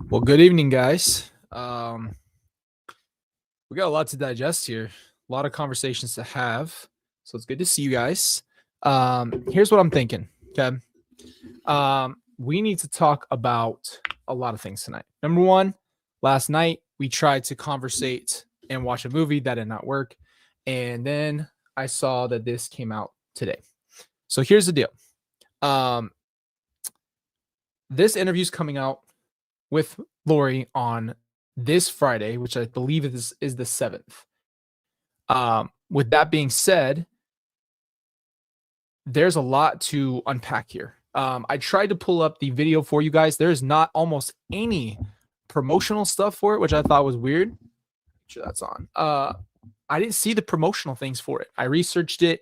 Well, good evening, guys. We got a lot to digest here, a lot of conversations to have. So it's good to see you guys. Here's what I'm thinking. Okay. We need to talk about a lot of things tonight. Number one, last night we tried to conversate and watch a movie that did not work. And then I saw that this came out today. So here's the deal. This interview is coming out with Lori on this Friday, which I believe is the 7th. With that being said, there's a lot to unpack here. I tried to pull up the video for you guys. There's not almost any promotional stuff for it, which I thought was weird. Make sure that's on. I didn't see the promotional things for it. I researched it.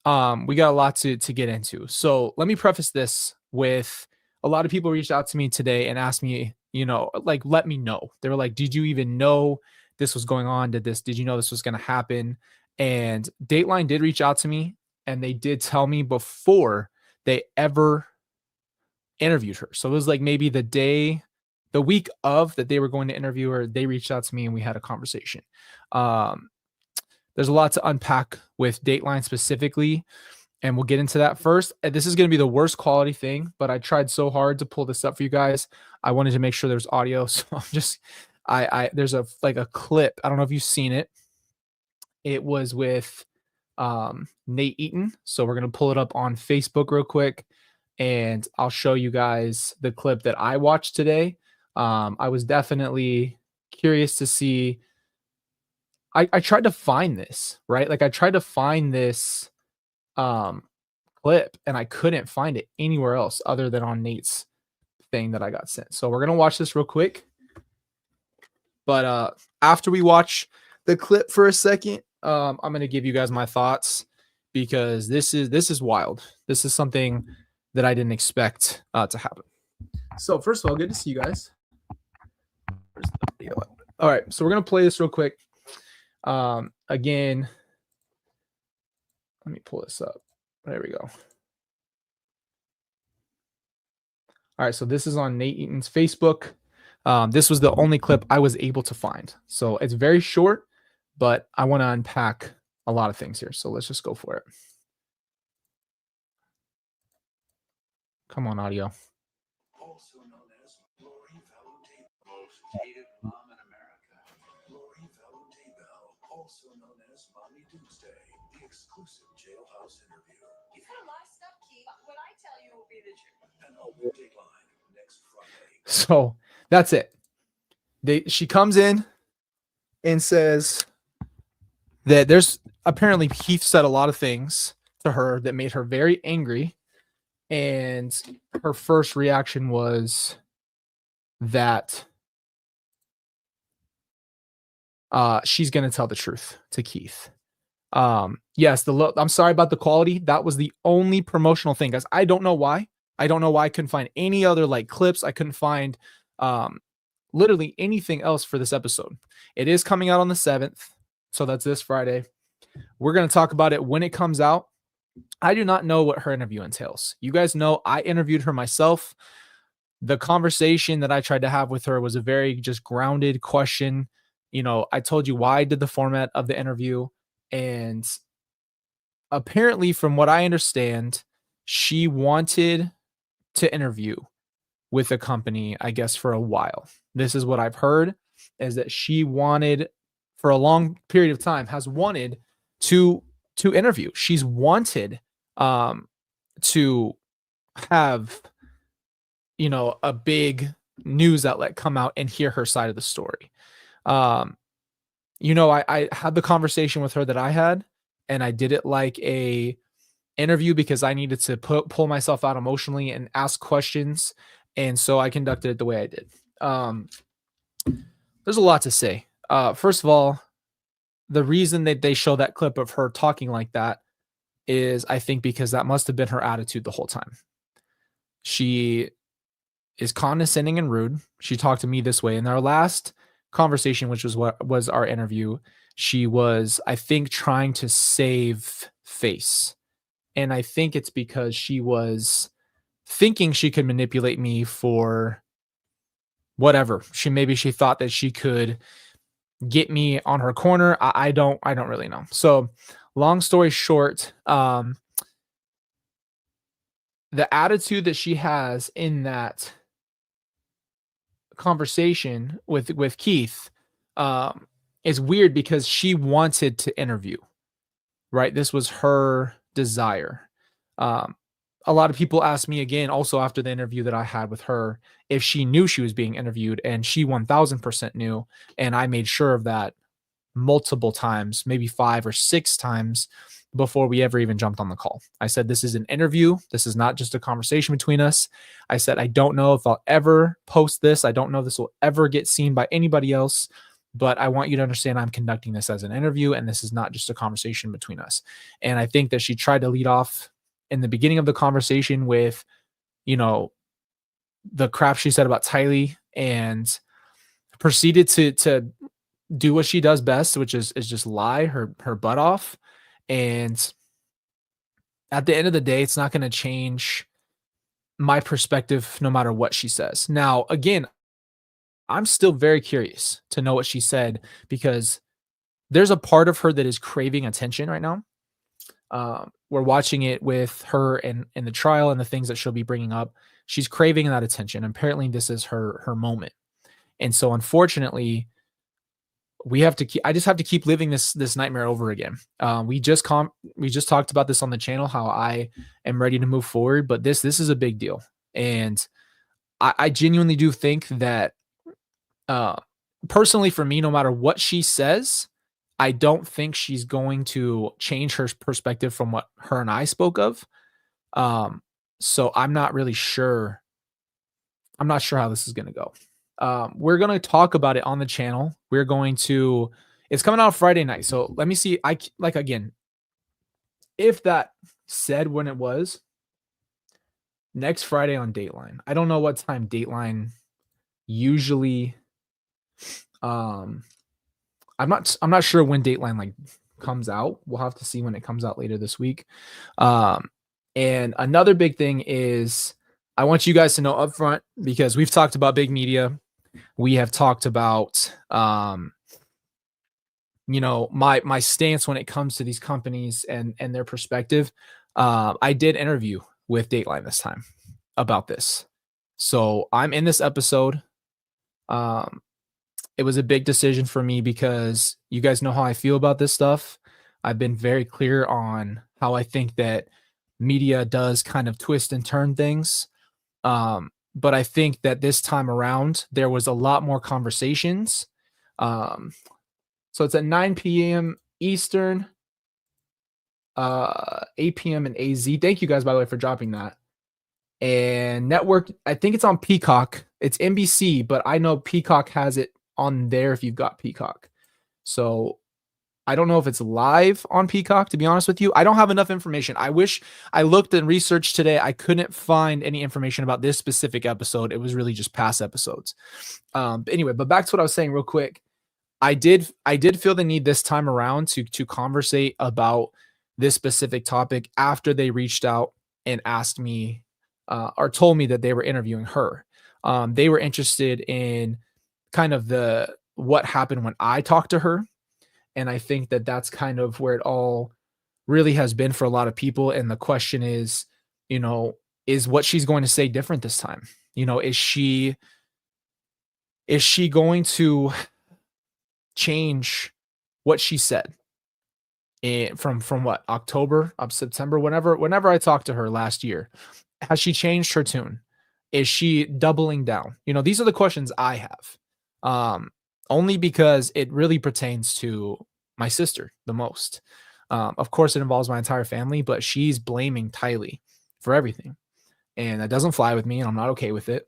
We got a lot to get into. So let me preface this with a lot of people reached out to me today and asked me, like, let me know. They were like, did you even know this was going on? Did you know this was going to happen? And Dateline did reach out to me and they did tell me before they ever interviewed her. So it was like maybe the week of that they were going to interview her, they reached out to me and we had a conversation. There's a lot to unpack with Dateline specifically, and we'll get into that first. This is going to be the worst quality thing, but I tried so hard to pull this up for you guys. I wanted to make sure there's audio, so there's a clip. I don't know if you've seen it. It was with Nate Eaton, so we're going to pull it up on Facebook real quick, and I'll show you guys the clip that I watched today. I was definitely curious to see. I tried to find this, right? Like I tried to find this clip and I couldn't find it anywhere else other than on Nate's thing that I got sent. So we're going to watch this real quick. But after we watch the clip for a second, I'm going to give you guys my thoughts because this is wild. This is something that I didn't expect to happen. So first of all, good to see you guys. Where's the video? All right, so we're going to play this real quick. Again, let me pull this up. There we go. All right, so this is on Nate Eaton's Facebook. This was the only clip I was able to find. So it's very short, but I want to unpack a lot of things here. So let's just go for it. Come on, audio. Also known as Lori Valentine, most hated mom in America. Lori Valentine, also known as Mommy Doomsday, the exclusive jailhouse interview. You've had a lot of stuff, Keith. What I tell you will be the truth. And I'll be Dateline next Friday. So that's it. She comes in and says that there's apparently Keith said a lot of things to her that made her very angry. And her first reaction was that she's going to tell the truth to Keith. Yes, I'm sorry about the quality. That was the only promotional thing, guys. I don't know why. I couldn't find any other clips. I couldn't find literally anything else for this episode. It is coming out on the 7th. So that's this Friday. We're going to talk about it when it comes out. I do not know what her interview entails. You guys know I interviewed her myself. The conversation that I tried to have with her was a very just grounded question. I told you why I did the format of the interview. And apparently, from what I understand, she wanted to interview with a company, I guess, for a while. This is what I've heard, is that she wanted, for a long period of time, has wanted to interview. She's wanted to have, a big news outlet come out and hear her side of the story. I had the conversation with her that I had, and I did it like a interview because I needed to pull myself out emotionally and ask questions. And so I conducted it the way I did. There's a lot to say. First of all, the reason that they show that clip of her talking like that is, I think, because that must have been her attitude the whole time. She is condescending and rude. She talked to me this way. In our last conversation, which was what was our interview, she was, I think, trying to save face. And I think it's because she was thinking she could manipulate me for whatever. Maybe she thought that she could get me on her corner. I don't really know. So long story short, the attitude that she has in that conversation with Keith um, is weird because she wanted to interview, right? This was her desire. Um, a lot of people asked me again, also after the interview that I had with her, if she knew she was being interviewed, and she 1000% knew. And I made sure of that multiple times, maybe 5 or 6 times before we ever even jumped on the call. I said, this is an interview. This is not just a conversation between us. I said, I don't know if I'll ever post this. I don't know if this will ever get seen by anybody else, but I want you to understand I'm conducting this as an interview, and this is not just a conversation between us. And I think that she tried to lead off in the beginning of the conversation with, you know, the crap she said about Tyly, and proceeded to do what she does best, which is just lie her butt off. And at the end of the day, it's not going to change my perspective no matter what she says. Now, again, I'm still very curious to know what she said, because there's a part of her that is craving attention right now. We're watching it with her and in the trial and the things that she'll be bringing up. She's craving that attention. Apparently, this is her moment. And so, unfortunately, I just have to keep living this nightmare over again. We just talked about this on the channel, how I am ready to move forward, but this is a big deal. And I genuinely do think that, personally for me, no matter what she says, I don't think she's going to change her perspective from what her and I spoke of. So I'm not really sure. I'm not sure how this is going to go. We're going to talk about it on the channel. It's coming out Friday night. So let me see. Again, if that said when it was next Friday on Dateline, I don't know what time Dateline usually, I'm not sure when Dateline like comes out. We'll have to see when it comes out later this week. And another big thing is, I want you guys to know upfront, because we've talked about big media. We have talked about, my stance when it comes to these companies and their perspective. I did interview with Dateline this time about this. So I'm in this episode. It was a big decision for me, because you guys know how I feel about this stuff. I've been very clear on how I think that media does kind of twist and turn things. But I think that this time around, there was a lot more conversations. So it's at 9 p.m. Eastern, 8 p.m. in AZ. Thank you guys, by the way, for dropping that. And network, I think it's on Peacock. It's NBC, but I know Peacock has it on there if you've got Peacock. So I don't know if it's live on Peacock, to be honest with you. I don't have enough information. I wish I looked and researched today. I couldn't find any information about this specific episode. It was really just past episodes. But anyway, back to what I was saying real quick. I did feel the need this time around to conversate about this specific topic after they reached out and asked me, or told me that they were interviewing her. They were interested in kind of what happened when I talked to her. And I think that that's kind of where it all really has been for a lot of people. And the question is, is what she's going to say different this time? Is she going to change what she said from what, October up September, whenever I talked to her last year? Has she changed her tune? Is she doubling down? These are the questions I have. Only because it really pertains to my sister the most. Of course, it involves my entire family, but she's blaming Tyly for everything. And that doesn't fly with me, and I'm not okay with it.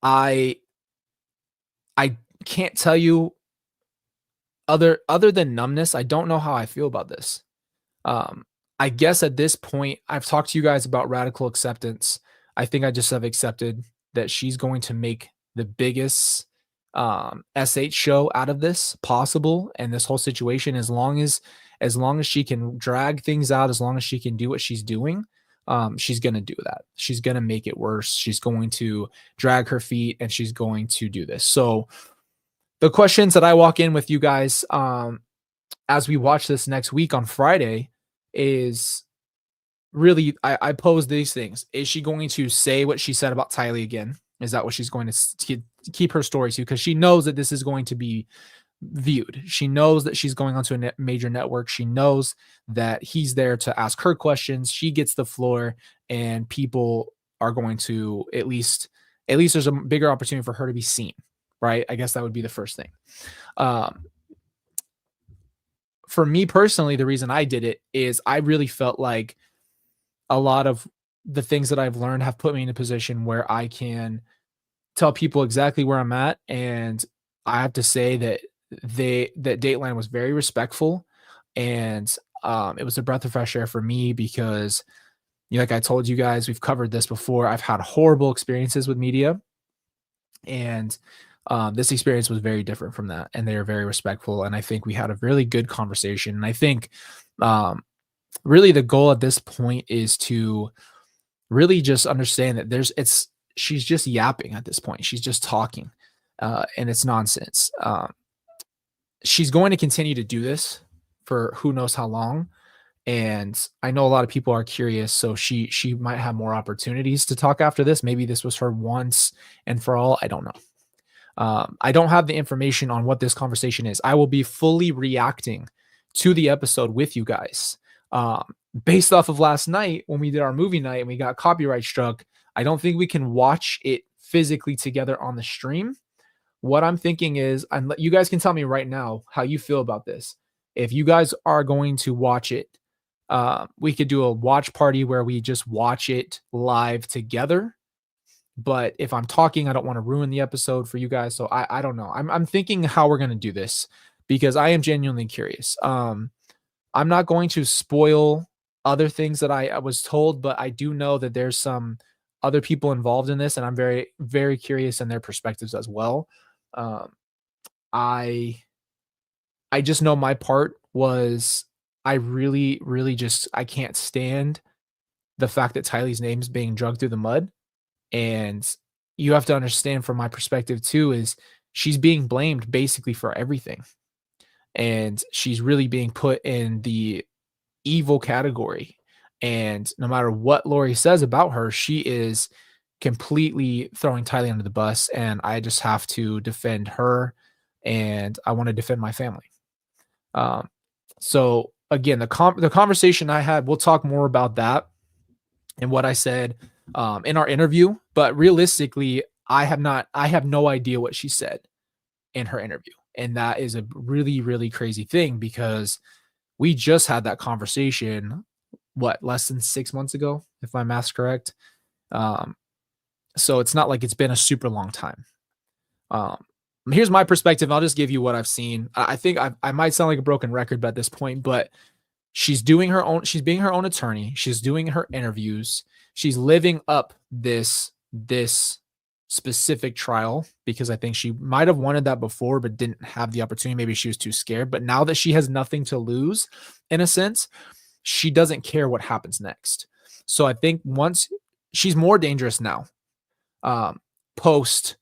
I can't tell you other than numbness. I don't know how I feel about this. I guess at this point, I've talked to you guys about radical acceptance. I think I just have accepted that she's going to make the biggest SH show out of this possible, and this whole situation, as long as she can drag things out, as long as she can do what she's doing, she's going to do that. She's going to make it worse. She's going to drag her feet and she's going to do this. So the questions that I walk in with you guys, as we watch this next week on Friday is really, I pose these things. Is she going to say what she said about Tyly again? Is that what she's going to keep her story to? Because she knows that this is going to be viewed. She knows that she's going onto a major network. She knows that he's there to ask her questions. She gets the floor, and people are going to at least there's a bigger opportunity for her to be seen, right? I guess that would be the first thing. For me personally, the reason I did it is I really felt like a lot of the things that I've learned have put me in a position where I can tell people exactly where I'm at. And I have to say that Dateline was very respectful, and it was a breath of fresh air for me because, like I told you guys, we've covered this before. I've had horrible experiences with media, and this experience was very different from that, and they are very respectful. And I think we had a really good conversation. And I think really the goal at this point is to really just understand that she's just yapping at this point. She's just talking, and it's nonsense. She's going to continue to do this for who knows how long. And I know a lot of people are curious, so she might have more opportunities to talk after this. Maybe this was her once and for all. I don't know. I don't have the information on what this conversation is. I will be fully reacting to the episode with you guys. Based off of last night when we did our movie night and we got copyright struck, I don't think we can watch it physically together on the stream. What I'm thinking is, you guys can tell me right now how you feel about this. If you guys are going to watch it, we could do a watch party where we just watch it live together. But if I'm talking, I don't want to ruin the episode for you guys. So I don't know. I'm thinking how we're going to do this because I am genuinely curious. I'm not going to spoil other things that I was told, but I do know that there's some other people involved in this, and I'm very, very curious in their perspectives as well. I just know my part was I really, really I can't stand the fact that Tylee's name is being dragged through the mud. And you have to understand from my perspective too, is she's being blamed basically for everything. And she's really being put in the evil category. And no matter what Lori says about her, she is completely throwing Tyly under the bus. And I just have to defend her, and I want to defend my family. So again, the conversation I had, we'll talk more about that and what I said in our interview. But realistically, I have no idea what she said in her interview. And that is a really, really crazy thing because we just had that conversation, less than 6 months ago, if my math's correct. So it's not like it's been a super long time. Here's my perspective. I'll just give you what I've seen. I think I might sound like a broken record at this point, but she's being her own attorney. She's doing her interviews. She's living up this specific trial because I think she might have wanted that before, but didn't have the opportunity. Maybe she was too scared, but now that she has nothing to lose, in a sense, she doesn't care what happens next. So I think once she's more dangerous now, post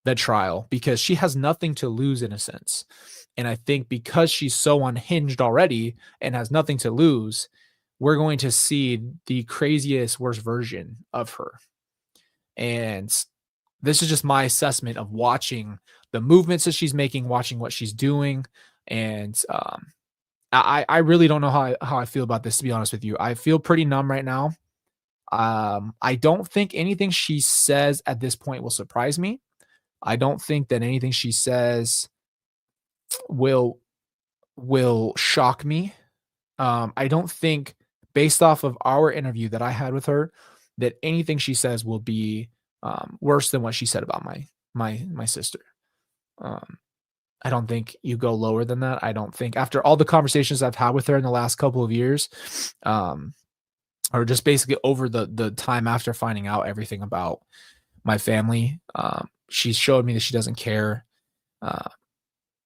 the trial, because she has nothing to lose in a sense. And I think because she's so unhinged already and has nothing to lose, we're going to see the craziest, worst version of her. And this is just my assessment of watching the movements that she's making, watching what she's doing. And I really don't know how I feel about this, to be honest with you. I feel pretty numb right now. I don't think anything she says at this point will surprise me. I don't think that anything she says will shock me. I don't think, based off of our interview that I had with her, that anything she says will be worse than what she said about my sister. I don't think you go lower than that. I don't think, after all the conversations I've had with her in the last couple of years, or just basically over the time after finding out everything about my family, she's showed me that she doesn't care.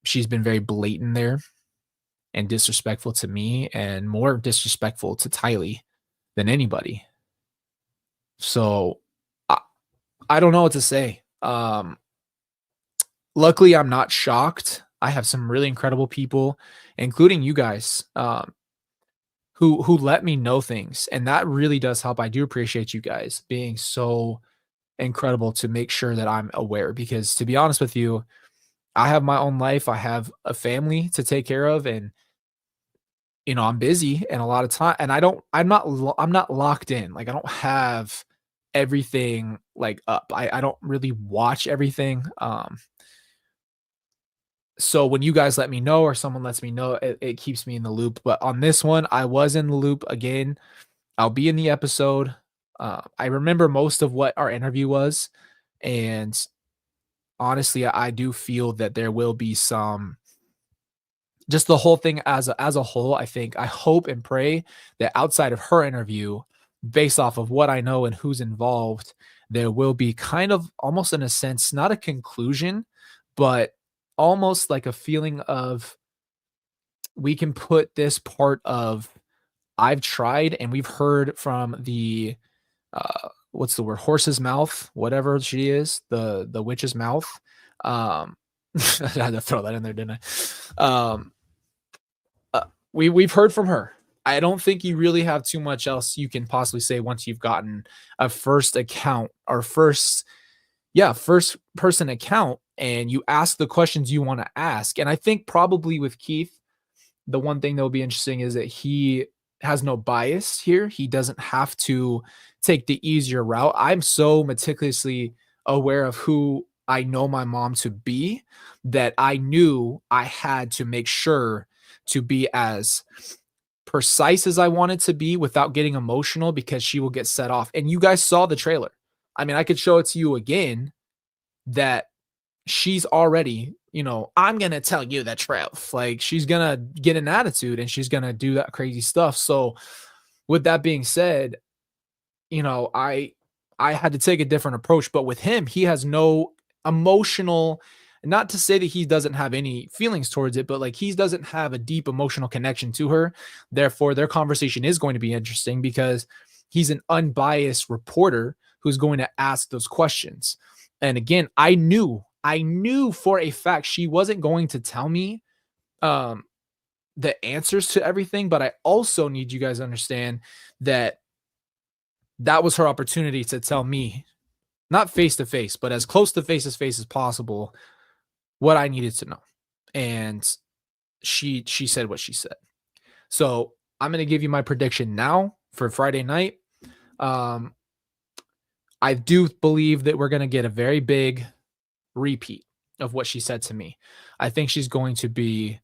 She's been very blatant there and disrespectful to me, and more disrespectful to Tyly than anybody. So I, I don't know what to say. Luckily, I'm not shocked. I have some really incredible people, including you guys, who let me know things, and that really does help. I do appreciate you guys being so incredible to make sure that I'm aware. Because to be honest with you, I have my own life. I have a family to take care of, and I'm busy and a lot of time, and I'm not locked in. Like I don't have everything like up. I don't really watch everything. So when you guys let me know or someone lets me know, it keeps me in the loop. But on this one, I was in the loop again. I'll be in the episode. I remember most of what our interview was, and honestly, I do feel that there will be some, just the whole thing as a whole. I hope and pray that outside of her interview, based off of what I know and who's involved, there will be kind of almost in a sense, not a conclusion, but almost like a feeling of we can put this part of I've tried and we've heard from the what's the word, horse's mouth, whatever she is, the witch's mouth. I had to throw that in there, didn't I? We've heard from her. I don't think you really have too much else you can possibly say once you've gotten a first account or first person account, and you ask the questions you want to ask. And I think probably with Keith, the one thing that will be interesting is that he has no bias here. He doesn't have to take the easier route. I'm so meticulously aware of who I know my mom to be that I knew I had to make sure to be as precise as I wanted to be without getting emotional, because she will get set off. And you guys saw the trailer. I mean, I could show it to you again that she's already, I'm going to tell you the truth. Like she's going to get an attitude and she's going to do that crazy stuff. So with that being said, I had to take a different approach, but with him, he has no emotional, not to say that he doesn't have any feelings towards it, but like he doesn't have a deep emotional connection to her. Therefore, their conversation is going to be interesting because he's an unbiased reporter who's going to ask those questions. And again, I knew for a fact she wasn't going to tell me the answers to everything, but I also need you guys to understand that that was her opportunity to tell me, not face to face, but as close to face as possible, what I needed to know. And she said what she said. So I'm going to give you my prediction now for Friday night. I do believe that we're going to get a very big repeat of what she said to me. I think she's going to be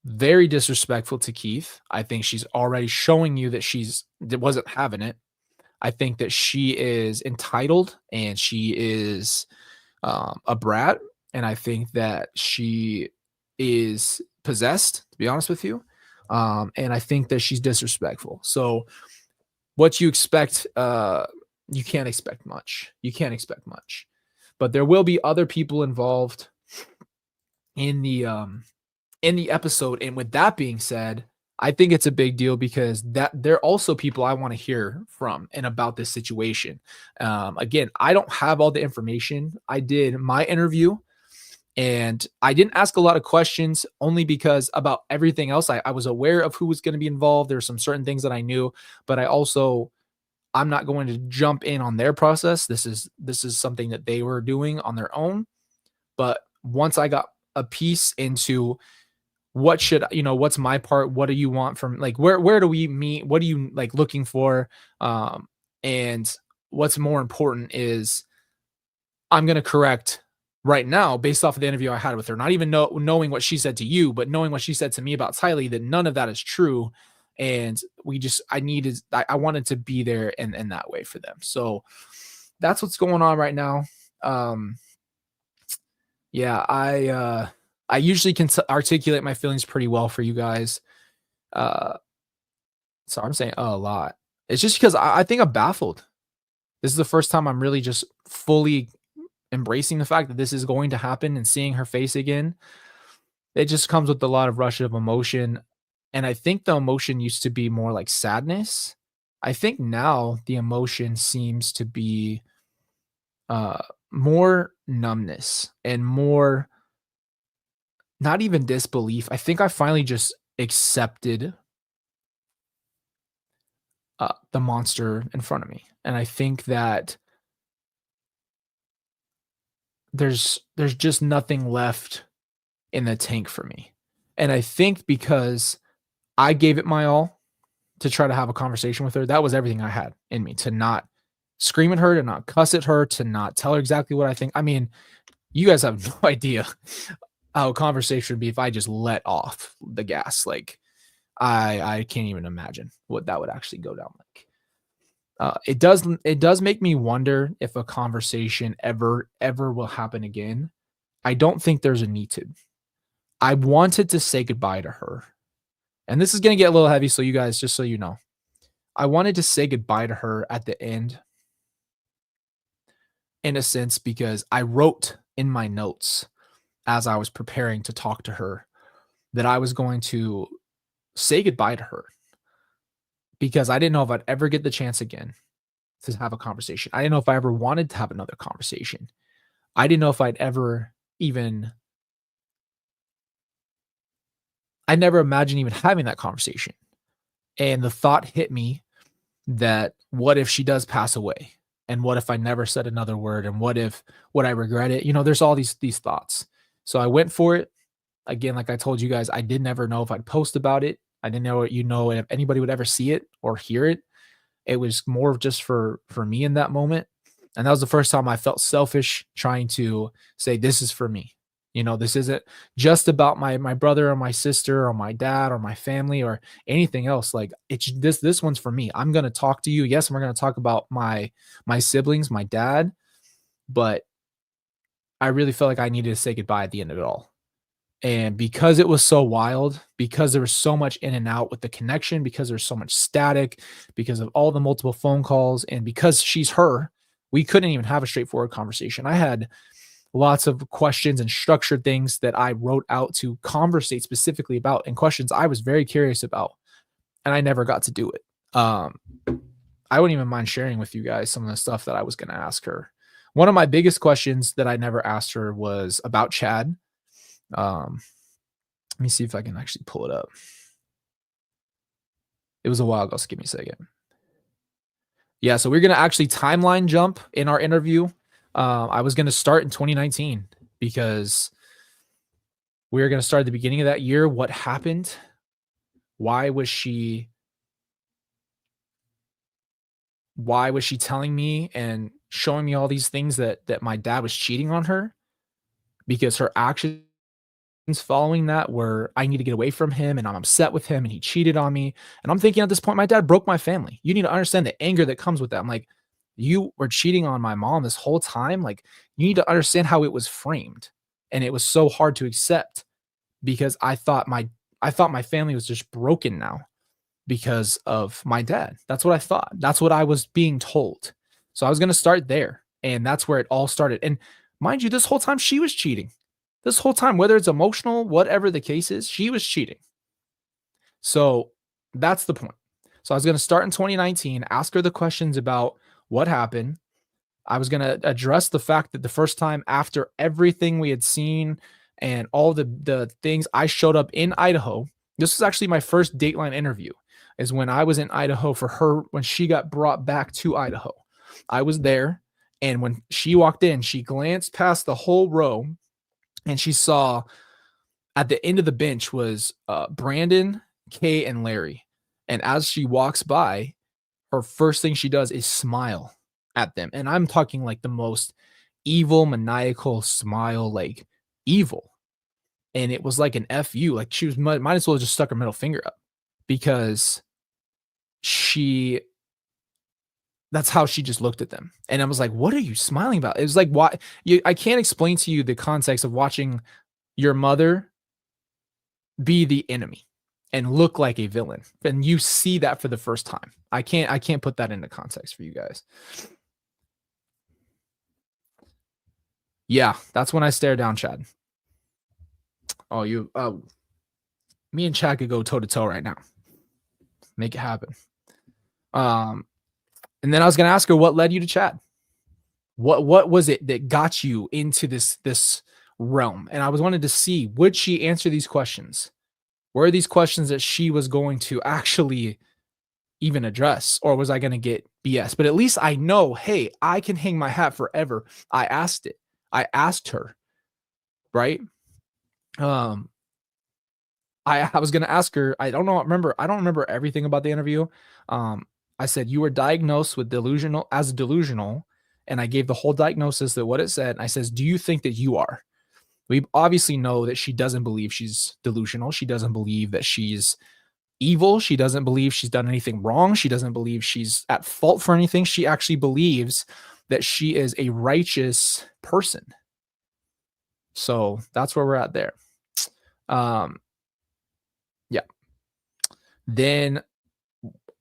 very disrespectful to Keith. I think she's already showing you that wasn't having it. I think that she is entitled and she is a brat. And I think that she is possessed, to be honest with you. And I think that she's disrespectful. So what you expect, you can't expect much. But there will be other people involved in the episode. And with that being said, I think it's a big deal because that they're also people I want to hear from and about this situation. Again, I don't have all the information. I did my interview and I didn't ask a lot of questions only because about everything else, I was aware of who was going to be involved. There are some certain things that I knew, but I'm not going to jump in on their process. This is something that they were doing on their own. But once I got a piece into what's my part, what do you want from, like, where do we meet, what are you like looking for, and what's more important is I'm going to correct right now based off of the interview I had with her, not even knowing what she said to you, but knowing what she said to me about Tyly, that none of that is true. And I wanted to be there in that way for them. So that's what's going on right now. Yeah, I usually can articulate my feelings pretty well for you guys. So I'm saying a lot. It's just because I think I'm baffled. This is the first time I'm really just fully embracing the fact that this is going to happen and seeing her face again. It just comes with a lot of rush of emotion. And I think the emotion used to be more like sadness. I think now the emotion seems to be uh more numbness and more, not even disbelief. I think I finally just accepted the monster in front of me. And I think that there's just nothing left in the tank for me. And I think because I gave it my all to try to have a conversation with her, that was everything I had in me, to not scream at her, to not cuss at her, to not tell her exactly what I think. I mean, you guys have no idea how a conversation would be if I just let off the gas. Like I can't even imagine what that would actually go down like. It does make me wonder if a conversation ever will happen again. I don't think there's a need to. I wanted to say goodbye to her. And this is going to get a little heavy, so you guys, just so you know. I wanted to say goodbye to her at the end, in a sense, because I wrote in my notes as I was preparing to talk to her that I was going to say goodbye to her, because I didn't know if I'd ever get the chance again to have a conversation. I didn't know if I ever wanted to have another conversation. I didn't know if I'd ever even, I never imagined even having that conversation. And the thought hit me that what if she does pass away? And what if I never said another word? And what if, would I regret it? You know, there's all these thoughts. So I went for it. Again, like I told you guys, I did never know if I'd post about it. I didn't know, if anybody would ever see it or hear it. It was more of just for me in that moment. And that was the first time I felt selfish trying to say, this is for me. You know, this isn't just about my brother or my sister or my dad or my family or anything else. Like, it's this one's for me. I'm gonna talk to you. Yes, we're gonna talk about my siblings, my dad, but I really felt like I needed to say goodbye at the end of it all. And because it was so wild, because there was so much in and out with the connection, because there's so much static, because of all the multiple phone calls, and because she's her, we couldn't even have a straightforward conversation. I had lots of questions and structured things that I wrote out to conversate specifically about, and questions I was very curious about, and I never got to do it. I wouldn't even mind sharing with you guys some of the stuff that I was going to ask her. One of my biggest questions that I never asked her was about Chad. Let me see if I can actually pull it up. It was a while ago, so give me a second. Yeah, so we're gonna actually timeline jump in our interview. I was gonna start in 2019 because we were gonna start at the beginning of that year. What happened? Why was she? Why was she telling me and showing me all these things that my dad was cheating on her? Because her actions following that were, I need to get away from him and I'm upset with him and he cheated on me. And I'm thinking at this point, my dad broke my family. You need to understand the anger that comes with that. I'm like, you were cheating on my mom this whole time. Like, you need to understand how it was framed. And it was so hard to accept because I thought my family was just broken now because of my dad. That's what I thought. That's what I was being told. So I was going to start there. And that's where it all started. And mind you, this whole time she was cheating. This whole time, whether it's emotional, whatever the case is, she was cheating. So that's the point. So I was going to start in 2019, ask her the questions about what happened. I was going to address the fact that the first time after everything we had seen and all the things, I showed up in Idaho. This was actually my first Dateline interview, is when I was in Idaho for her when she got brought back to Idaho. I was there, and when she walked in, she glanced past the whole row and she saw at the end of the bench was Brandon, Kay, and Larry. And as she walks by, her first thing she does is smile at them. And I'm talking like the most evil, maniacal smile, like evil. And it was like an FU. Like, she was might as well have just stuck her middle finger up, because she that's how she just looked at them. And I was like, what are you smiling about? It was like, why I can't explain to you the context of watching your mother be the enemy and look like a villain, and you see that for the first time. I can't put that into context for you guys. Yeah, that's when I stare down Chad. Oh, me and Chad could go toe to toe right now. Make it happen. Um, and then I was gonna ask her what led you to Chad. What was it that got you into this realm? And I was wanted to see, would she answer these questions? Were these questions that she was going to actually even address, or was I going to get BS? But at least I know, hey, I can hang my hat forever. I asked it. I asked her, right? Um, I was going to ask her. I don't remember everything about the interview. I said you were diagnosed with delusional, and I gave the whole diagnosis that what it said. I says, do you think that you are? We obviously know that she doesn't believe she's delusional. She doesn't believe that she's evil. She doesn't believe she's done anything wrong. She doesn't believe she's at fault for anything. She actually believes that she is a righteous person. So that's where we're at there. Yeah. Then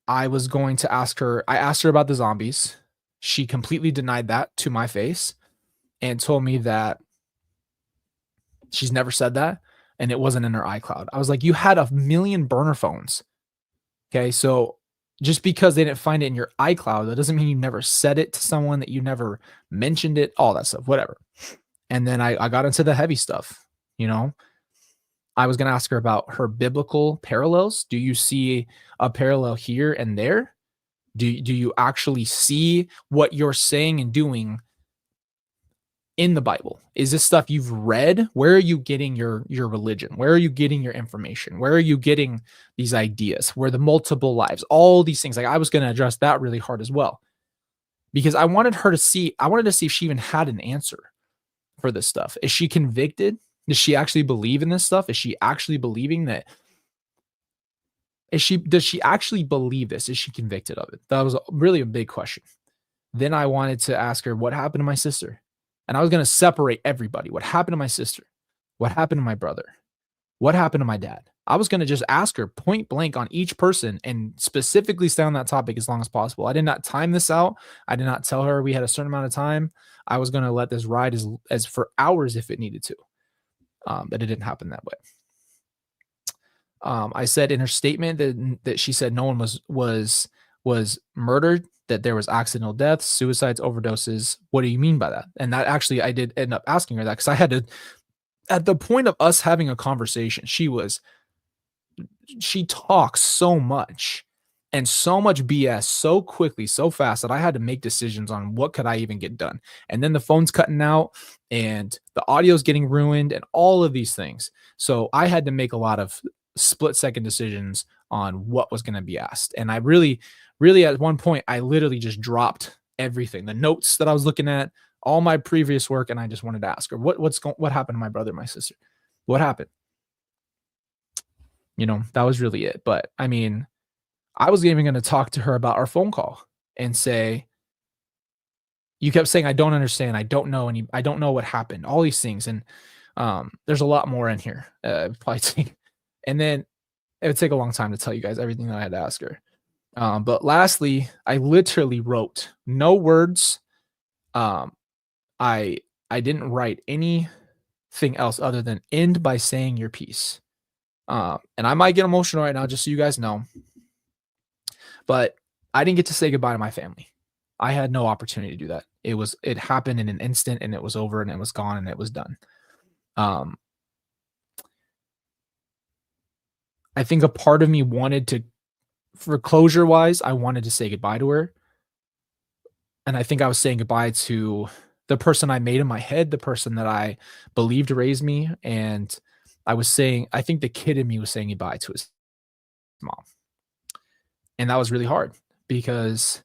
I was going to ask her, I asked her about the zombies. She completely denied that to my face and told me that she's never said that and it wasn't in her iCloud. I was like, you had a million burner phones. Okay. So just because they didn't find it in your iCloud, that doesn't mean you never said it to someone, that you never mentioned it, all that stuff, whatever. And then I got into the heavy stuff. You know, I was going to ask her about her biblical parallels. Do you see a parallel here and there? Do you actually see what you're saying and doing in the Bible? Is this stuff you've read? Where are you getting your religion? Where are you getting your information? Where are you getting these ideas? Where the multiple lives, all these things? Like, I was going to address that really hard as well, because I wanted to see if she even had an answer for this stuff. Is she convicted? Does she actually believe in this stuff? Is she actually believing that? Does she actually believe this? Is she convicted of it? That was really a big question. Then I wanted to ask her, what happened to my sister? And I was going to separate everybody. What happened to my sister? What happened to my brother? What happened to my dad? I was going to just ask her point blank on each person and specifically stay on that topic as long as possible. I did not time this out. I did not tell her we had a certain amount of time. I was going to let this ride as for hours if it needed to. But it didn't happen that way. I said in her statement that she said no one was murdered, that there was accidental deaths, suicides, overdoses. What do you mean by that? And that actually, I did end up asking her that, because I had to, at the point of us having a conversation, she talks so much and so much BS so quickly, so fast, that I had to make decisions on what could I even get done. And then the phone's cutting out and the audio's getting ruined and all of these things. So I had to make a lot of split-second decisions on what was going to be asked. And I really at one point, I literally just dropped everything, the notes that I was looking at, all my previous work, and I just wanted to ask her, what happened to my brother, my sister? What happened? You know, that was really it. But I mean, I was even going to talk to her about our phone call and say, you kept saying, I don't understand. I don't know. And I don't know what happened, all these things. And there's a lot more in here. And then it would take a long time to tell you guys everything that I had to ask her. But lastly, I literally wrote no words. I didn't write anything else other than end by saying your piece. And I might get emotional right now, just so you guys know. But I didn't get to say goodbye to my family. I had no opportunity to do that. It happened in an instant, and it was over, and it was gone, and it was done. I think a part of me wanted to, for closure wise, I wanted to say goodbye to her. And I think I was saying goodbye to the person I made in my head, the person that I believed raised me. And I think the kid in me was saying goodbye to his mom. And that was really hard, because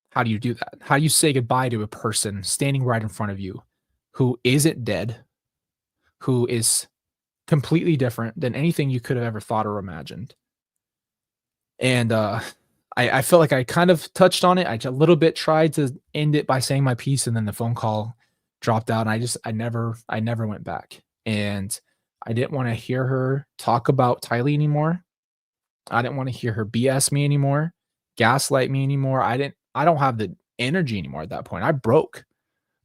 how do you do that? How do you say goodbye to a person standing right in front of you who isn't dead, who is completely different than anything you could have ever thought or imagined? And I felt like I kind of touched on it. I a little bit tried to end it by saying my piece, and then the phone call dropped out, and I never went back. And I didn't want to hear her talk about Tyly anymore. I didn't want to hear her BS me anymore, gaslight me anymore. I don't have the energy anymore at that point. I broke.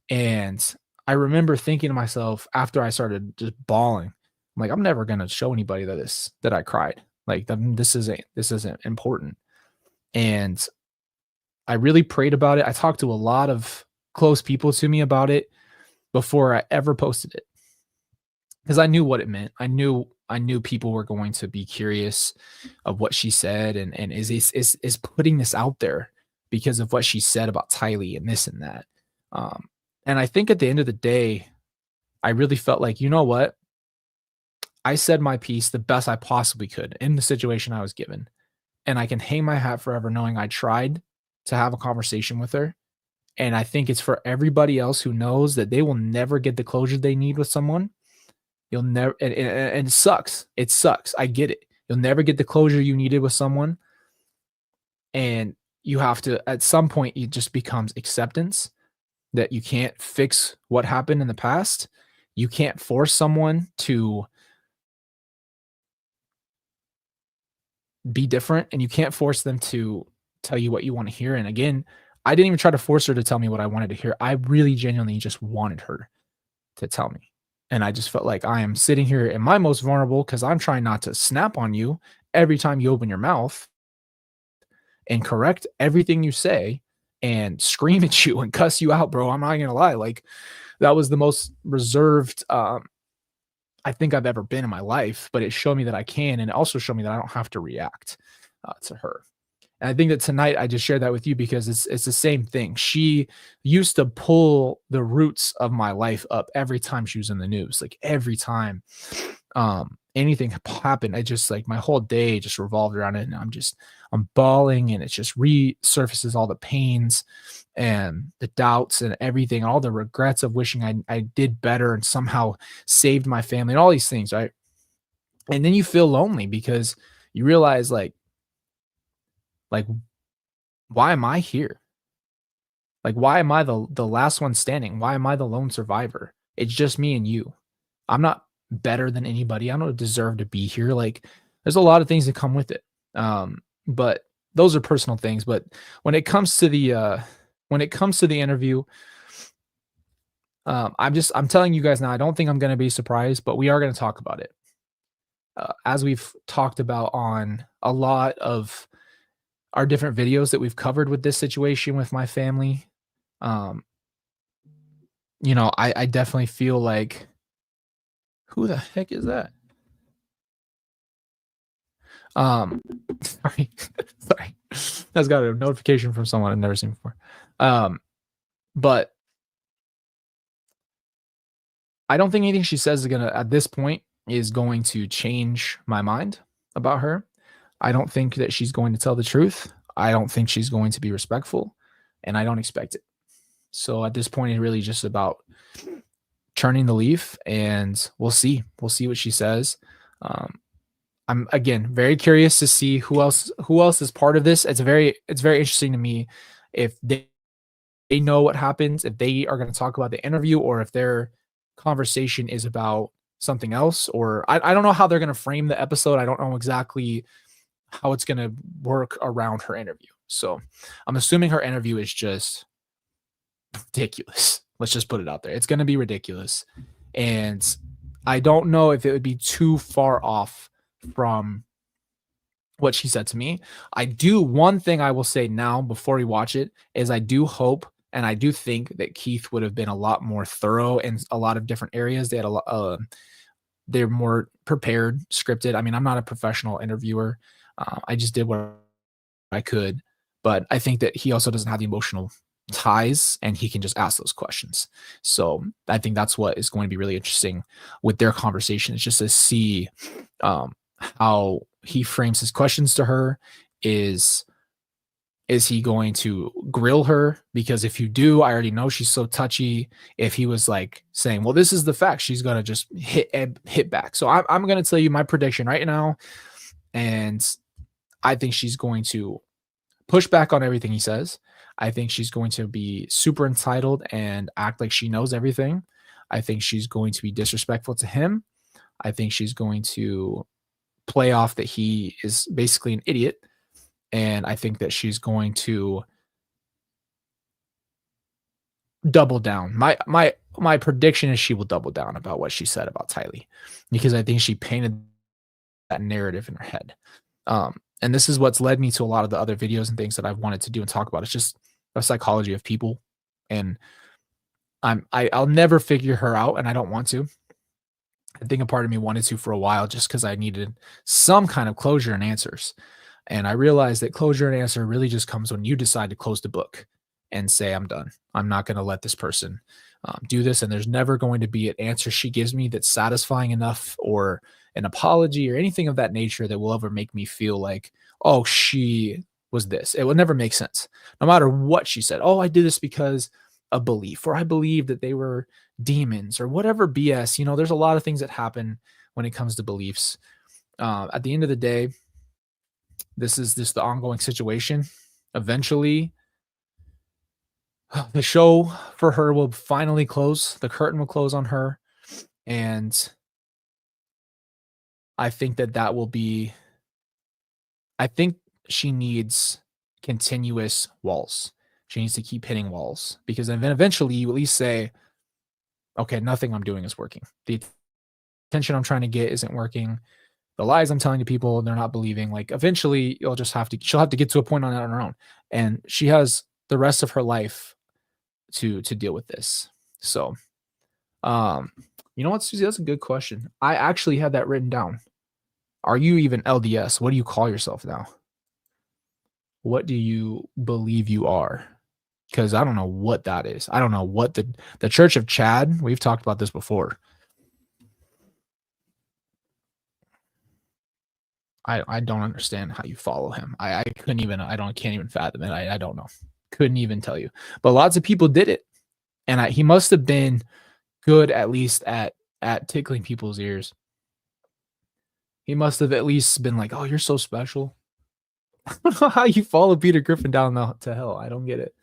And I remember thinking to myself after I started just bawling, I'm like, I'm never going to show anybody that I cried. Like, this isn't important. And I really prayed about it. I talked to a lot of close people to me about it before I ever posted it because I knew what it meant. I knew people were going to be curious of what she said and is putting this out there because of what she said about Tyly and this and that. Um, and I think at the end of the day, I really felt like, you know what? I said my piece the best I possibly could in the situation I was given. And I can hang my hat forever knowing I tried to have a conversation with her. And I think it's for everybody else who knows that they will never get the closure they need with someone. You'll never, and it sucks. It sucks. I get it. You'll never get the closure you needed with someone. And you have to, at some point, it just becomes acceptance that you can't fix what happened in the past. You can't force someone to be different, and you can't force them to tell you what you want to hear. And again, I didn't even try to force her to tell me what I wanted to hear. I really genuinely just wanted her to tell me. And I just felt like I am sitting here in my most vulnerable because I'm trying not to snap on you every time you open your mouth and correct everything you say and scream at you and cuss you out, bro. I'm not gonna lie. Like that was the most reserved I think I've ever been in my life, but it showed me that I can, and it also showed me that I don't have to react to her. And I think that tonight I just shared that with you because it's the same thing. She used to pull the roots of my life up every time she was in the news. Like every time anything happened, I just like my whole day just revolved around it. And I'm bawling and it just resurfaces all the pains and the doubts and everything, all the regrets of wishing I did better and somehow saved my family and all these things, right? And then you feel lonely because you realize like why am I here? Like why am I the last one standing? Why am I the lone survivor? It's just me and you. I'm not better than anybody. I don't deserve to be here. Like there's a lot of things that come with it. But those are personal things. But when it comes to the interview, I'm telling you guys now, I don't think I'm gonna be surprised, but we are gonna talk about it. As we've talked about on a lot of our different videos that we've covered with this situation with my family. Um, I definitely feel like who the heck is that? Um, sorry, sorry, that's got a notification from someone I've never seen before. But I don't think anything she says is gonna at this point is going to change my mind about her. I don't think that she's going to tell the truth. I don't think she's going to be respectful, and I don't expect it. So at this point, it's really just about turning the leaf, and we'll see. We'll see what she says. Um, I'm again very curious to see who else is part of this. It's very interesting to me if they know what happens, if they are going to talk about the interview, or if their conversation is about something else. Or I don't know how they're going to frame the episode. I don't know exactly how it's going to work around her interview. So I'm assuming her interview is just ridiculous. Let's just put it out there. It's going to be ridiculous. And I don't know if it would be too far off from what she said to me. One thing I will say now before we watch it is I do hope and I do think that Keith would have been a lot more thorough in a lot of different areas. They had a lot, they're more prepared, scripted. I mean, I'm not a professional interviewer. I just did what I could, but I think that he also doesn't have the emotional ties and he can just ask those questions. So I think that's what is going to be really interesting with their conversation. It's just to see how he frames his questions to her. Is he going to grill her? Because if you do, I already know she's so touchy. If he was like saying, well, this is the fact, she's going to just hit back. So I'm going to tell you my prediction right now. And I think she's going to push back on everything he says. I think she's going to be super entitled and act like she knows everything. I think she's going to be disrespectful to him. I think she's going to play off that he is basically an idiot. And I think that she's going to double down. My prediction is she will double down about what she said about Tyly, because I think she painted that narrative in her head. And this is what's led me to a lot of the other videos and things that I've wanted to do and talk about. It's just the psychology of people. And I'll never figure her out, and I don't want to. I think a part of me wanted to for a while just because I needed some kind of closure and answers. And I realized that closure and answer really just comes when you decide to close the book and say, I'm done. I'm not going to let this person do this. And there's never going to be an answer she gives me that's satisfying enough, or an apology or anything of that nature that will ever make me feel like, oh, she was this. It would never make sense. No matter what she said. Oh, I did this because of belief, or I believe that they were demons, or whatever BS. There's a lot of things that happen when it comes to beliefs. At the end of the day, this is just the ongoing situation. Eventually, the show for her will finally close. The curtain will close on her. And I think that will be, I think she needs continuous walls. She needs to keep hitting walls, because then eventually you at least say, okay, nothing I'm doing is working. The attention I'm trying to get isn't working. The lies I'm telling to people, they're not believing. Like, eventually she'll have to get to a point on her own. And she has the rest of her life to deal with this. So, you know what, Susie? That's a good question. I actually had that written down. Are you even LDS? What do you call yourself now? What do you believe you are? Because I don't know what that is. I don't know what the Church of Chad. We've talked about this before. I don't understand how you follow him. I couldn't even. Can't even fathom it. I don't know. Couldn't even tell you. But lots of people did it, and he must have been good, at least at tickling people's ears. He must have at least been like, "Oh, you're so special." I don't know how you follow Peter Griffin down to hell. I don't get it.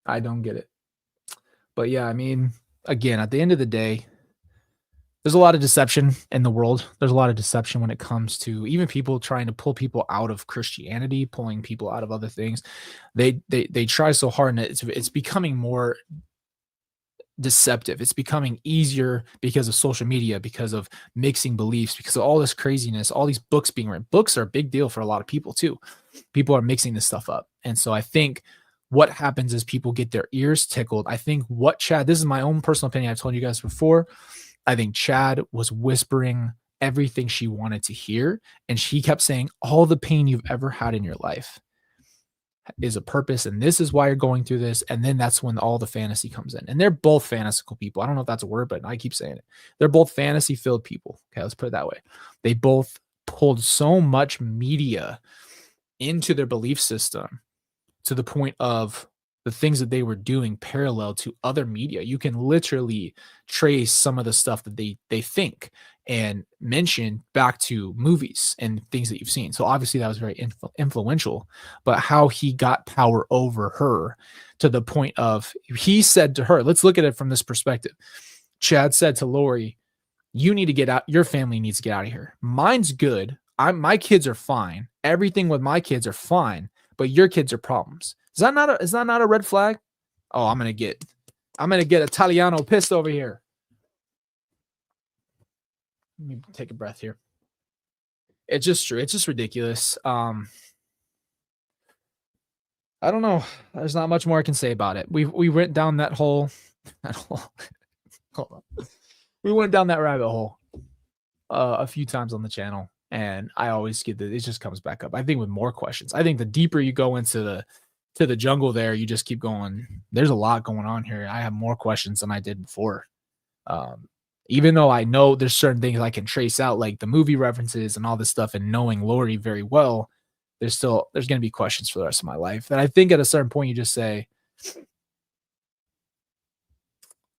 I don't get it. But yeah, I mean, again, at the end of the day, there's a lot of deception in the world. There's a lot of deception when it comes to even people trying to pull people out of Christianity, pulling people out of other things. They try so hard, and it's becoming more deceptive. It's becoming easier because of social media, because of mixing beliefs, because of all this craziness, all these books being written. Books are a big deal for a lot of people too. People are mixing this stuff up. And so I think what happens is people get their ears tickled. I think what Chad, this is my own personal opinion, I've told you guys before, I think Chad was whispering everything she wanted to hear. And she kept saying, all the pain you've ever had in your life is a purpose, and this is why you're going through this. And then that's when all the fantasy comes in. And they're both fantastical people. I don't know if that's a word, but I keep saying it. They're both fantasy filled people. Okay, let's put it that way. They both pulled so much media into their belief system to the point of the things that they were doing parallel to other media. You can literally trace some of the stuff that they think and mention back to movies and things that you've seen. So obviously that was very influential, but how he got power over her to the point of, he said to her, let's look at it from this perspective. Chad said to Lori, you need to get out. Your family needs to get out of here. Mine's good. My kids are fine. Everything with my kids are fine, but your kids are problems. Is that not a red flag? Oh, I'm gonna get Italiano pissed over here. Let me take a breath here. It's just true. It's just ridiculous. I don't know. There's not much more I can say about it. We went down that hole. Hold on. We went down that rabbit hole a few times on the channel, and I always get that it just comes back up. I think with more questions. I think the deeper you go into the jungle there, you just keep going. There's a lot going on here. I have more questions than I did before. Even though I know there's certain things I can trace out, like the movie references and all this stuff, and knowing Lori very well, there's going to be questions for the rest of my life that I think at a certain point you just say,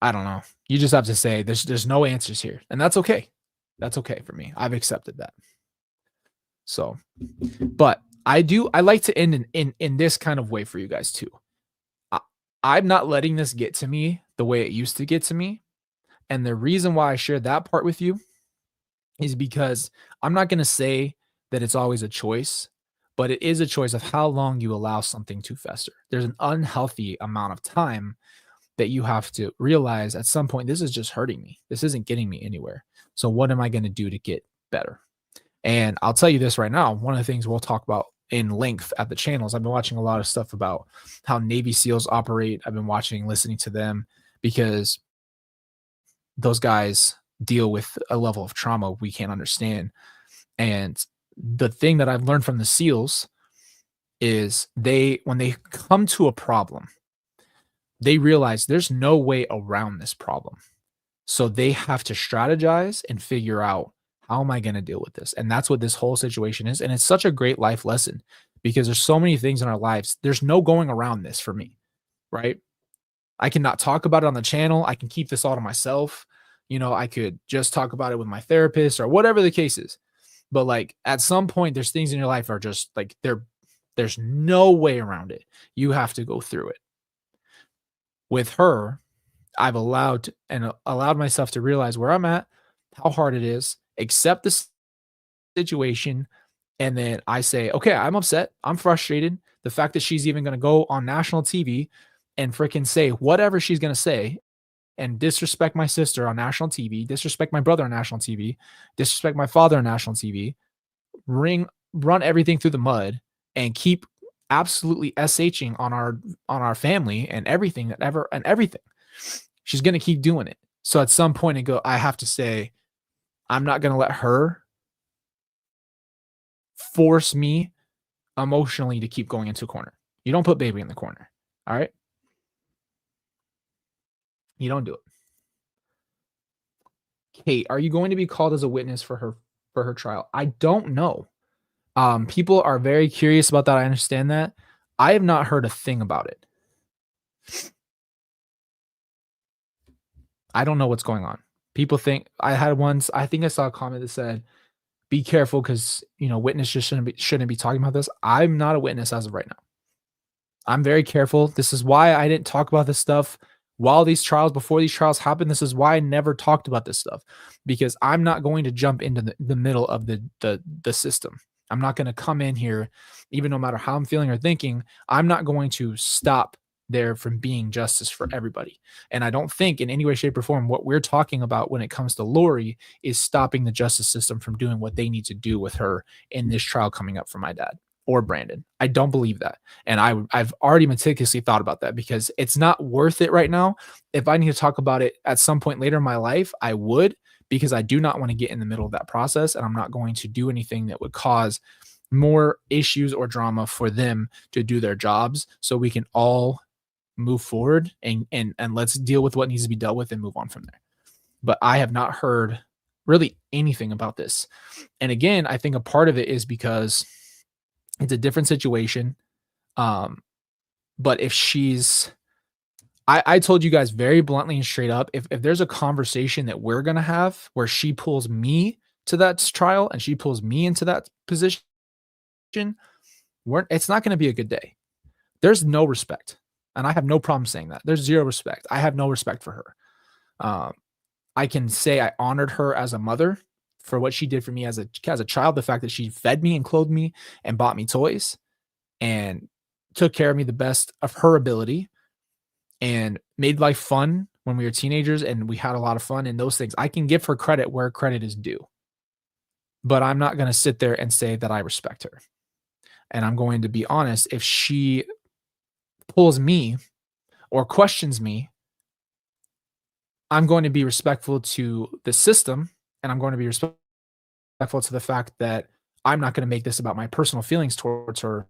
I don't know. You just have to say there's no answers here, and that's okay. That's okay for me. I've accepted that. So, but I like to end in this kind of way for you guys too. I'm not letting this get to me the way it used to get to me. And the reason why I shared that part with you is because I'm not going to say that it's always a choice, but it is a choice of how long you allow something to fester. There's an unhealthy amount of time that you have to realize at some point, this is just hurting me. This isn't getting me anywhere. So what am I going to do to get better? And I'll tell you this right now, one of the things we'll talk about in length at the channels, I've been watching a lot of stuff about how Navy SEALs operate. I've been watching, listening to them because those guys deal with a level of trauma we can't understand. And the thing that I've learned from the SEALs is when they come to a problem, they realize there's no way around this problem. So they have to strategize and figure out, how am I going to deal with this? And that's what this whole situation is. And it's such a great life lesson because there's so many things in our lives. There's no going around this for me, right? I cannot talk about it on the channel. I can keep this all to myself. I could just talk about it with my therapist or whatever the case is. But like at some point, there's things in your life are just like there's no way around it. You have to go through it. With her, I've allowed myself to realize where I'm at, how hard it is, accept the situation, and then I say, okay, I'm upset, I'm frustrated. The fact that she's even going to go on national TV and freaking say whatever she's going to say and disrespect my sister on national TV, disrespect my brother on national TV, disrespect my father on national TV, run everything through the mud and keep absolutely shing on our family and everything and everything. She's going to keep doing it. So at some point I have to say, I'm not going to let her force me emotionally to keep going into a corner. You don't put baby in the corner. All right. You don't do it. Kate, are you going to be called as a witness for her trial? I don't know. People are very curious about that. I understand that. I have not heard a thing about it. I don't know what's going on. People think I think I saw a comment that said, be careful because witness just shouldn't be talking about this. I'm not a witness as of right now. I'm very careful. This is why I didn't talk about this stuff before these trials happened. This is why I never talked about this stuff, because I'm not going to jump into the middle of the system. I'm not going to come in here, even no matter how I'm feeling or thinking, I'm not going to stop there from being justice for everybody. And I don't think in any way, shape, or form what we're talking about when it comes to Lori is stopping the justice system from doing what they need to do with her in this trial coming up for my dad or Brandon. I don't believe that. And I've already meticulously thought about that because it's not worth it right now. If I need to talk about it at some point later in my life, I would, because I do not want to get in the middle of that process. And I'm not going to do anything that would cause more issues or drama for them to do their jobs, so we can all move forward and let's deal with what needs to be dealt with and move on from there. But I have not heard really anything about this. And again, I think a part of it is because it's a different situation. But if I told you guys very bluntly and straight up, if there's a conversation that we're going to have where she pulls me to that trial and she pulls me into that position, it's not going to be a good day. There's no respect. And I have no problem saying that. There's zero respect. I have no respect for her. I can say I honored her as a mother for what she did for me as a child. The fact that she fed me and clothed me and bought me toys and took care of me the best of her ability and made life fun when we were teenagers and we had a lot of fun and those things. I can give her credit where credit is due. But I'm not going to sit there and say that I respect her. And I'm going to be honest, if she pulls me or questions me, I'm going to be respectful to the system, and I'm going to be respectful to the fact that I'm not going to make this about my personal feelings towards her,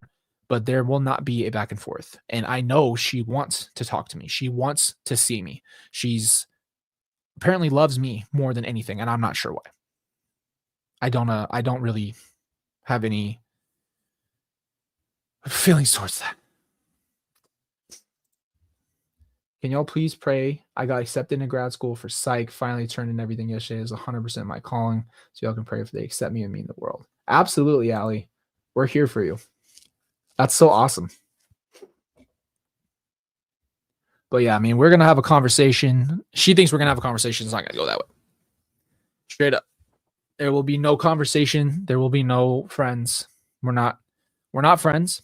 but there will not be a back and forth. And I know she wants to talk to me. She wants to see me. She's apparently loves me more than anything, and I'm not sure why. I don't really have any feelings towards that. Can y'all please pray? I got accepted into grad school for psych. Finally turned in everything yesterday. Is 100% my calling. So y'all can pray if they accept me and mean the world. Absolutely, Allie. We're here for you. That's so awesome. But yeah, I mean, we're going to have a conversation. She thinks we're going to have a conversation. It's not going to go that way. Straight up. There will be no conversation. There will be no friends. We're not friends.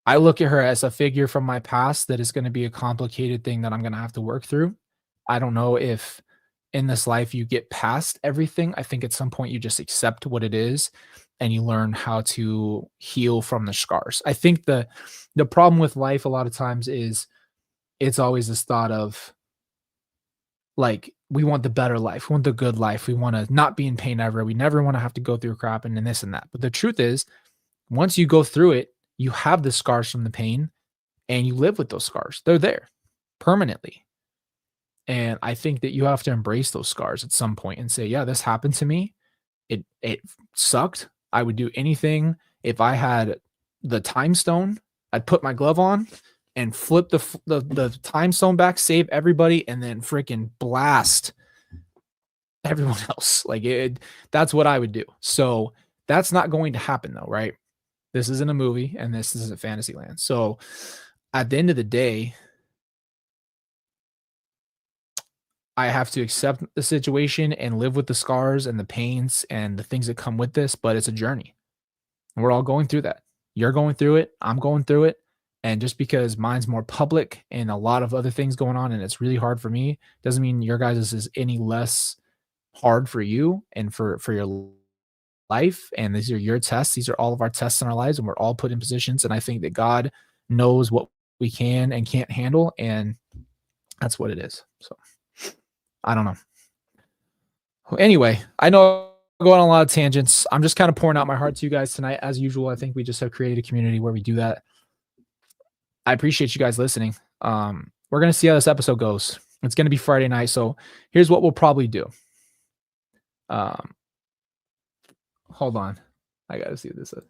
I look at her as a figure from my past that is going to be a complicated thing that I'm going to have to work through. I don't know if in this life you get past everything. I think at some point you just accept what it is and you learn how to heal from the scars. I think the problem with life a lot of times is it's always this thought of like we want the better life, we want the good life, we want to not be in pain ever, we never want to have to go through crap and this and that. But the truth is, once you go through it, you have the scars from the pain and you live with those scars. They're there permanently. And I think that you have to embrace those scars at some point and say, yeah, this happened to me. It sucked. I would do anything. If I had the time stone, I'd put my glove on and flip the time stone back, save everybody, and then freaking blast everyone else. Like that's what I would do. So that's not going to happen though, right? This isn't a movie and this isn't Fantasyland. So at the end of the day, I have to accept the situation and live with the scars and the pains and the things that come with this, but it's a journey. We're all going through that. You're going through it. I'm going through it. And just because mine's more public and a lot of other things going on and it's really hard for me, doesn't mean your guys' is any less hard for you and for your life. And these are your tests. These are all of our tests in our lives, and we're all put in positions. And I think that God knows what we can and can't handle. And that's what it is. So I don't know. Anyway, I know I'm going on a lot of tangents. I'm just kind of pouring out my heart to you guys tonight. As usual, I think we just have created a community where we do that. I appreciate you guys listening. We're going to see how this episode goes. It's going to be Friday night. So here's what we'll probably do. Hold on. I got to see what this is.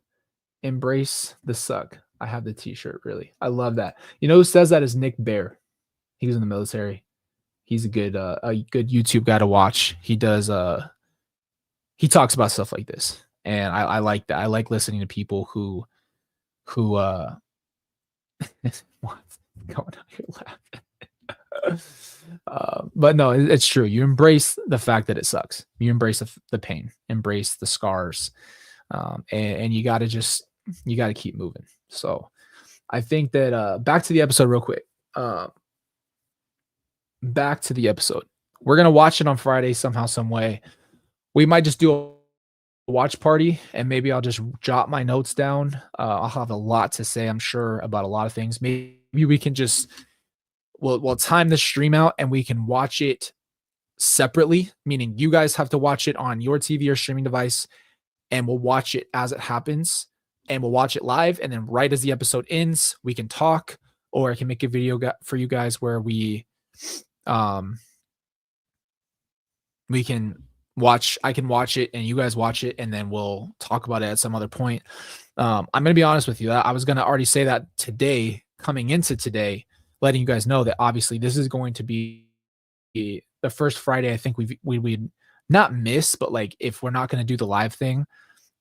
Embrace the suck. I have the t-shirt. Really. I love that. You know who says that is Nick Bear. He was in the military. He's a good YouTube guy to watch. He does, he talks about stuff like this. And I like that. I like listening to people who what's going on here laughing? But no, it's true. You embrace the fact that it sucks. You embrace the pain, embrace the scars. And you got to keep moving. So I think that, back to the episode real quick. Back to the episode. We're going to watch it on Friday somehow, some way. We might just do a watch party and maybe I'll just jot my notes down. I'll have a lot to say, I'm sure, about a lot of things. Maybe we can just, we'll time the stream out and we can watch it separately, meaning you guys have to watch it on your TV or streaming device and we'll watch it as it happens and we'll watch it live. And then right as the episode ends, we can talk, or I can make a video for you guys where we can watch, I can watch it and you guys watch it and then we'll talk about it at some other point. I'm going to be honest with you. I was going to already say that today, coming into today, letting you guys know that obviously this is going to be the first Friday. I think we'd not miss, but like if we're not going to do the live thing,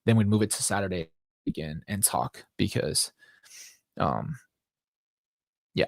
then we'd move it to Saturday again and talk because, yeah,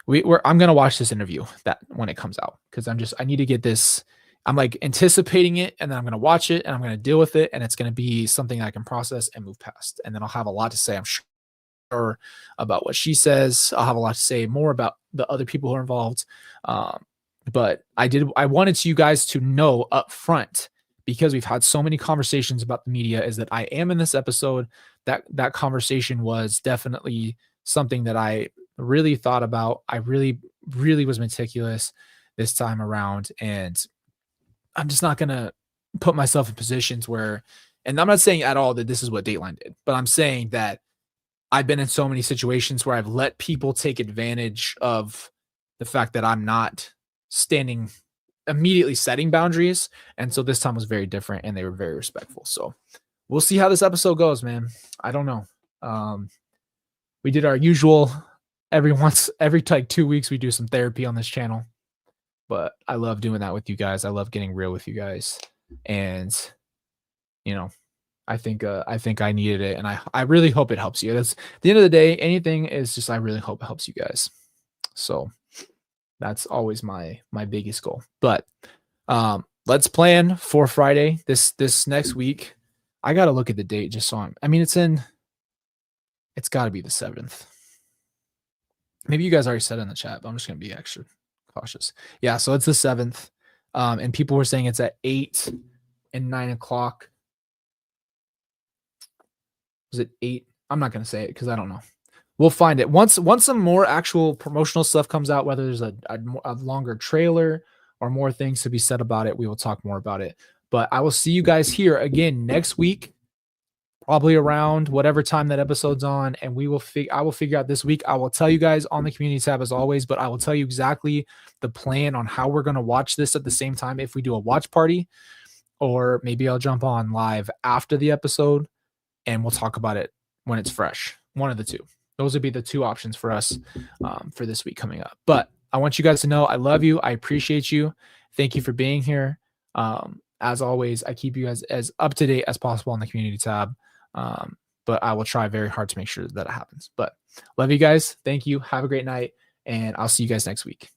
I'm going to watch this interview that when it comes out, because I need to get this. I'm like anticipating it and then I'm going to watch it and I'm going to deal with it. And it's going to be something I can process and move past. And then I'll have a lot to say, I'm sure, about what she says. I'll have a lot to say more about the other people who are involved. But I wanted you guys to know up front, because we've had so many conversations about the media, is that I am in this episode. That conversation was definitely something that I really thought about. I really, really was meticulous this time around. And I'm just not going to put myself in positions where, and I'm not saying at all that this is what Dateline did, but I'm saying that I've been in so many situations where I've let people take advantage of the fact that I'm not immediately setting boundaries. And so this time was very different and they were very respectful. So we'll see how this episode goes, man. I don't know. We did our usual every like 2 weeks, we do some therapy on this channel. But I love doing that with you guys. I love getting real with you guys. And, I think I needed it. And I really hope it helps you. That's at the end of the day, anything is just, I really hope it helps you guys. So that's always my biggest goal. But let's plan for Friday, this next week. I got to look at the date just so it's got to be the 7th. Maybe you guys already said it in the chat, but I'm just going to be extra cautious. Yeah, so it's the 7th. And people were saying it's at 8 and 9 o'clock. Was it 8? I'm not going to say it because I don't know. We'll find it. Once some more actual promotional stuff comes out, whether there's a longer trailer or more things to be said about it, we will talk more about it. But I will see you guys here again next week, probably around whatever time that episode's on, and I will figure out this week. I will tell you guys on the community tab as always, but I will tell you exactly the plan on how we're going to watch this at the same time, if we do a watch party, or maybe I'll jump on live after the episode and we'll talk about it when it's fresh. One of the two. Those would be the two options for us for this week coming up. But I want you guys to know I love you. I appreciate you. Thank you for being here. As always, I keep you guys as up to date as possible on the community tab. But I will try very hard to make sure that it happens. But love you guys. Thank you. Have a great night. And I'll see you guys next week.